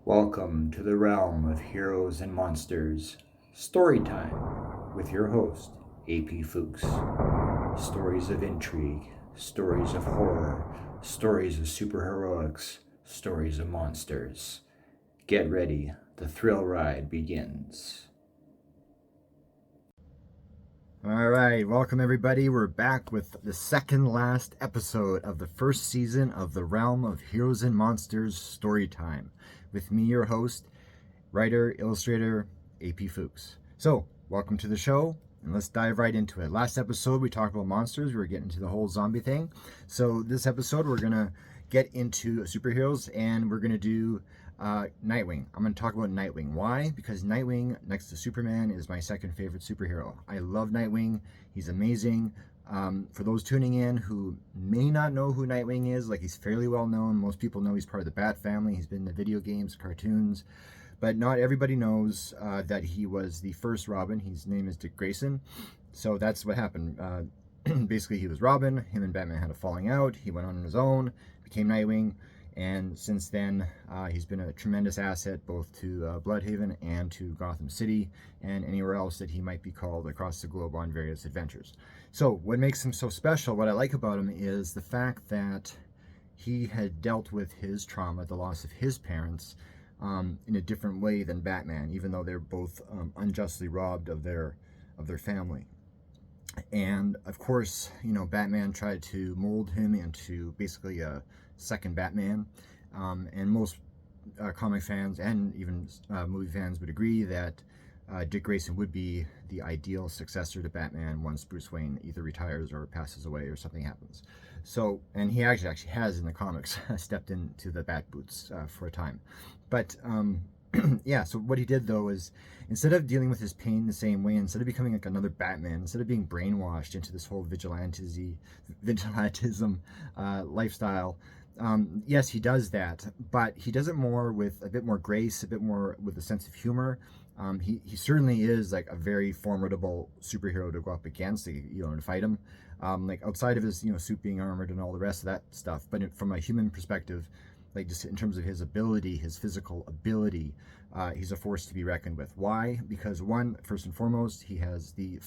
Welcome to the realm of heroes and monsters. Story time with your host, AP Fuchs. Stories of intrigue, stories of horror, stories of superheroics, stories of monsters. Get ready, the thrill ride begins. All right, welcome everybody. We're back with the second last episode of the first season of the Realm of Heroes and Monsters Storytime. With me, your host, writer, illustrator, AP Fuchs. So, welcome to the show, and let's dive right into it. Last episode, we talked about monsters. We were getting into the whole zombie thing. So, this episode, we're going to get into superheroes, and we're going to do Nightwing. I'm going to talk about Nightwing. Why? Because Nightwing, next to Superman, is my second favorite superhero. I love Nightwing. He's amazing. For those tuning in who may not know who Nightwing is, like, he's fairly well known. Most people know he's part of the Bat family. He's been in the video games, cartoons, but not everybody knows that he was the first Robin. His name is Dick Grayson. So that's what happened. Basically, he was Robin. Him and Batman had a falling out. He went on his own, became Nightwing. And since then, he's been a tremendous asset both to Bloodhaven and to Gotham City and anywhere else that he might be called across the globe on various adventures. So what makes him so special, what I like about him, is the fact that he had dealt with his trauma, the loss of his parents, in a different way than Batman, even though they're both unjustly robbed of their family. And of course, you know, Batman tried to mold him into basically a second Batman, and most comic fans and even movie fans would agree that Dick Grayson would be the ideal successor to Batman once Bruce Wayne either retires or passes away or something happens. So, and he actually has in the comics stepped into the Bat boots for a time. But yeah, so what he did though is, instead of dealing with his pain the same way, instead of becoming like another Batman, instead of being brainwashed into this whole vigilantism lifestyle, yes, he does that, but he does it more with a bit more grace, a bit more with a sense of humor. He certainly is like a very formidable superhero to go up against, you know, to fight him. Like outside of his, you know, suit being armored and all the rest of that stuff, but from a human perspective, like just in terms of his ability, his physical ability, he's a force to be reckoned with. Why? Because one, first and foremost, he has the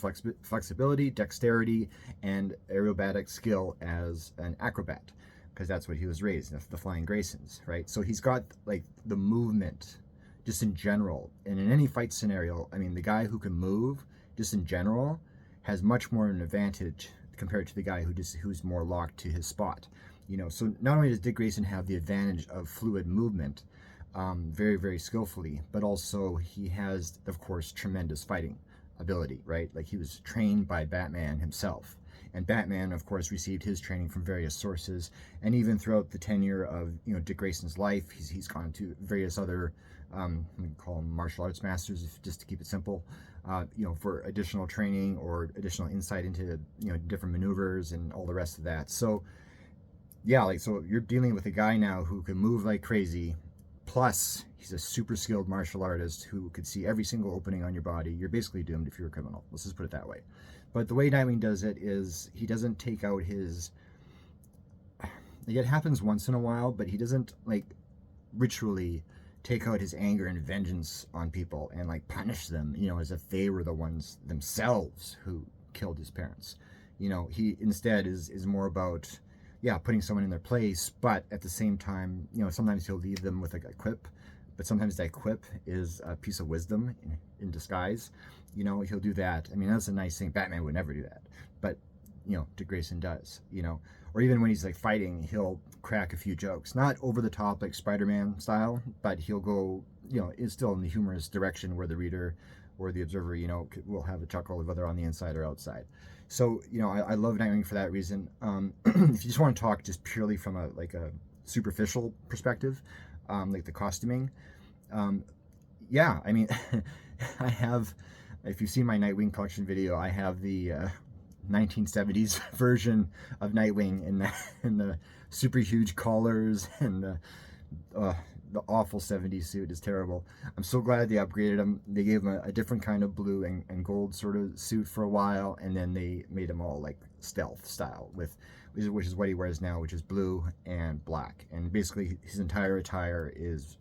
flexibility, dexterity, and aerobatic skill as an acrobat, because that's what he was raised, the Flying Graysons, right? So he's got like the movement just in general. And in any fight scenario, I mean, the guy who can move just in general has much more an advantage compared to the guy who's more locked to his spot. You know, so not only does Dick Grayson have the advantage of fluid movement, very, very skillfully, but also he has, of course, tremendous fighting ability, right? Like, he was trained by Batman himself. And Batman, of course, received his training from various sources. And even throughout the tenure of, you know, Dick Grayson's life, he's gone to various other, we can call them martial arts masters, just to keep it simple, you know, for additional training or additional insight into, you know, different maneuvers and all the rest of that. So, yeah, like, so you're dealing with a guy now who can move like crazy, plus he's a super skilled martial artist who could see every single opening on your body. You're basically doomed if you're a criminal. Let's just put it that way. But the way Nightwing does it is he doesn't take out his, it happens once in a while, but he doesn't like ritually take out his anger and vengeance on people and like punish them, you know, as if they were the ones themselves who killed his parents. You know, he instead is more about, yeah, putting someone in their place, but at the same time, you know, sometimes he'll leave them with like a quip, but sometimes that quip is a piece of wisdom in disguise. You know, he'll do that. I mean, that's a nice thing. Batman would never do that, but, you know, Dick Grayson does, you know. Or even when he's like fighting, he'll crack a few jokes, not over the top like Spider-Man style, but he'll go, you know, it's still in the humorous direction where the reader or the observer, you know, will have a chuckle whether on the inside or outside. So, you know, I love Nightwing for that reason. If you just want to talk just purely from a superficial perspective, like the costuming, yeah, I mean, I have, if you've seen my Nightwing collection video, I have the 1970s version of Nightwing in the super huge collars and the awful 70s suit is terrible. I'm so glad they upgraded him. They gave him a different kind of blue and gold sort of suit for a while, and then they made him all like stealth style, which is what he wears now, which is blue and black. And basically his entire attire is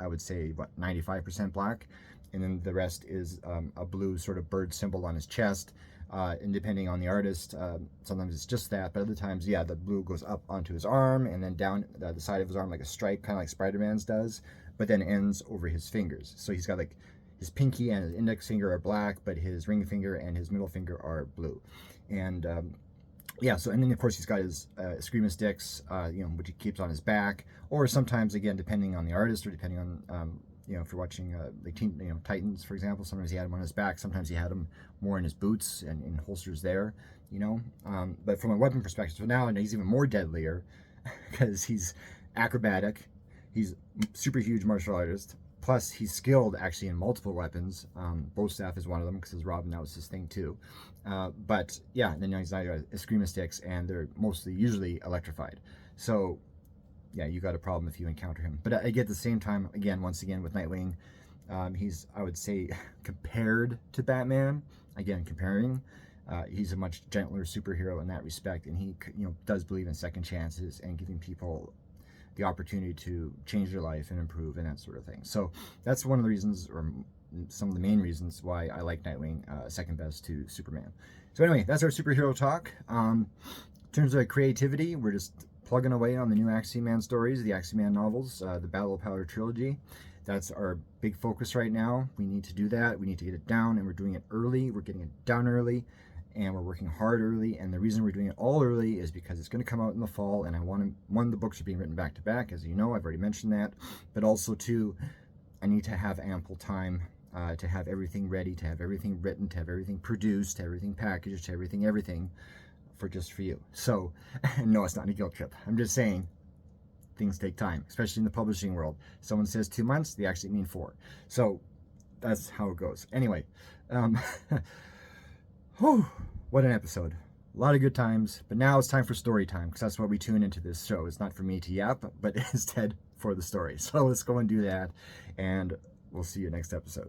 I would say, what, 95% black. And then the rest is a blue sort of bird symbol on his chest. And depending on the artist, sometimes it's just that, but other times, yeah, the blue goes up onto his arm and then down the side of his arm like a stripe, kind of like Spider-Man's does, but then ends over his fingers. So he's got like his pinky and his index finger are black, but his ring finger and his middle finger are blue. And yeah, so, and then of course he's got his Eskrima sticks, which he keeps on his back, or sometimes, again, depending on the artist or depending on, if you're watching like Titans, for example, sometimes he had him on his back, sometimes he had him more in his boots and in holsters there, but from a weapon perspective, so now he's even more deadlier because he's acrobatic, he's super huge martial artist, plus he's skilled actually in multiple weapons. Bow staff is one of them because his Robin, that was his thing too. But yeah, then he's got Eskrima sticks, and they're usually electrified. So yeah, you got a problem if you encounter him. But I get at the same time, once again with Nightwing, he's, I would say, compared to Batman, again comparing, he's a much gentler superhero in that respect, and he does believe in second chances and giving people the opportunity to change their life and improve and that sort of thing. So that's one of the reasons, or some of the main reasons, why I like Nightwing second best to Superman. So anyway, that's our superhero talk. In terms of creativity, we're just plugging away on the new Axiom Man stories, the Axiom Man novels, the Battle of Powder trilogy. That's our big focus right now. We need to do that. We need to get it down, and we're doing it early. We're getting it down early, and we're working hard early. And the reason we're doing it all early is because it's going to come out in the fall, and I want to, one, the books are being written back to back, as you know, I've already mentioned that, but also two, I need to have ample time to have everything ready, to have everything written, to have everything produced, to have everything packaged, to everything for you. So no, it's not a guilt trip. I'm just saying things take time, especially in the publishing world. Someone says 2 months, they actually mean 4. So that's how it goes. Anyway, whew, what an episode. A lot of good times, but now it's time for story time, because that's what we tune into this show. It's not for me to yap, but instead for the story. So let's go and do that, and we'll see you next episode.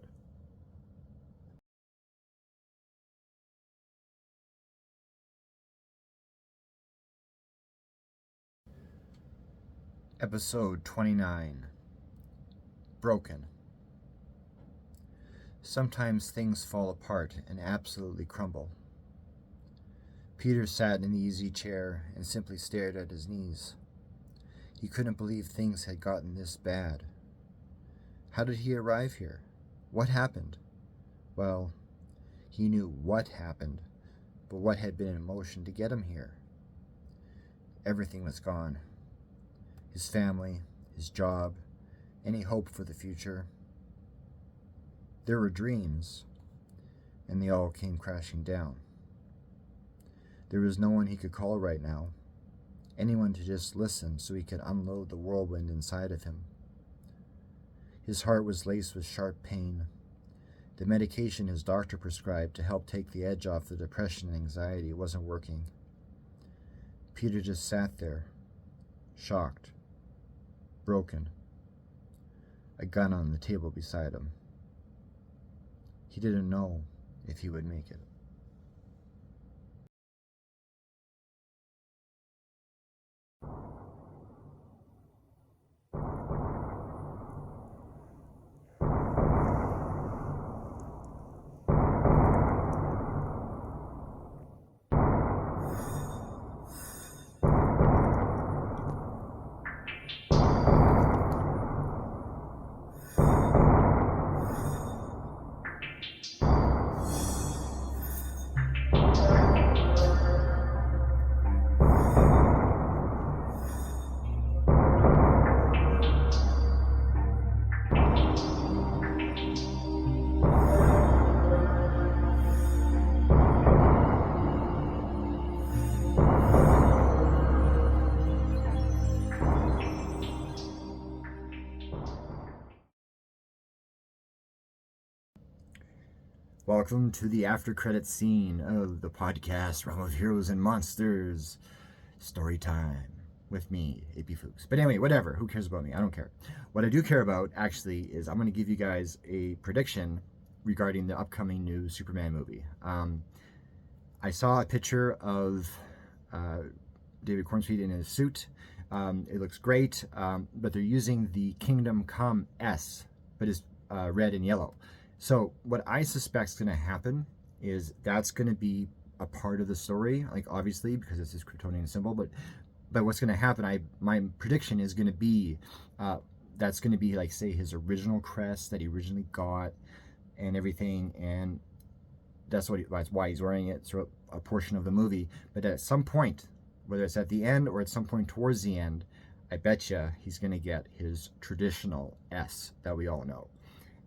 Episode 29. Broken. Sometimes things fall apart and absolutely crumble. Peter sat in the easy chair and simply stared at his knees. He couldn't believe things had gotten this bad. How did he arrive here? What happened? Well, he knew what happened, but what had been in motion to get him here? Everything was gone. His family, his job, any hope for the future. There were dreams, and they all came crashing down. There was no one he could call right now, anyone to just listen so he could unload the whirlwind inside of him. His heart was laced with sharp pain. The medication his doctor prescribed to help take the edge off the depression and anxiety wasn't working. Peter just sat there, shocked, broken, a gun on the table beside him. He didn't know if he would make it. Welcome to the after credit scene of the podcast Realm of Heroes and Monsters story time with me, AP Fuchs. But anyway, whatever. Who cares about me? I don't care. What I do care about, actually, is I'm going to give you guys a prediction regarding the upcoming new Superman movie. I saw a picture of David Cornsweet in his suit. It looks great, but they're using the Kingdom Come S, but it's red and yellow. So what I suspect is going to happen is that's going to be a part of the story, like obviously because it's his Kryptonian symbol, but what's going to happen, my prediction is going to be that's going to be like, say, his original crest that he originally got and everything, and that's why he's wearing it throughout a portion of the movie. But at some point, whether it's at the end or at some point towards the end, I betcha he's going to get his traditional S that we all know.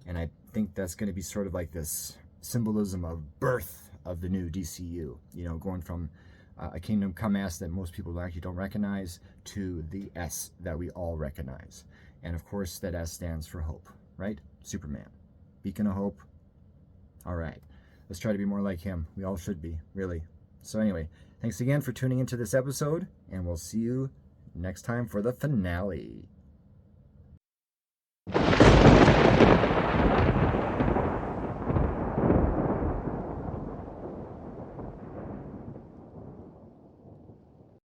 And I think that's going to be sort of like this symbolism of birth of the new DCU, going from a Kingdom Come S that most people actually don't recognize to the S that we all recognize. And of course, that S stands for hope, right? Superman, beacon of hope. All right, let's try to be more like him. We all should be, really. So anyway, thanks again for tuning into this episode, and we'll see you next time for the finale.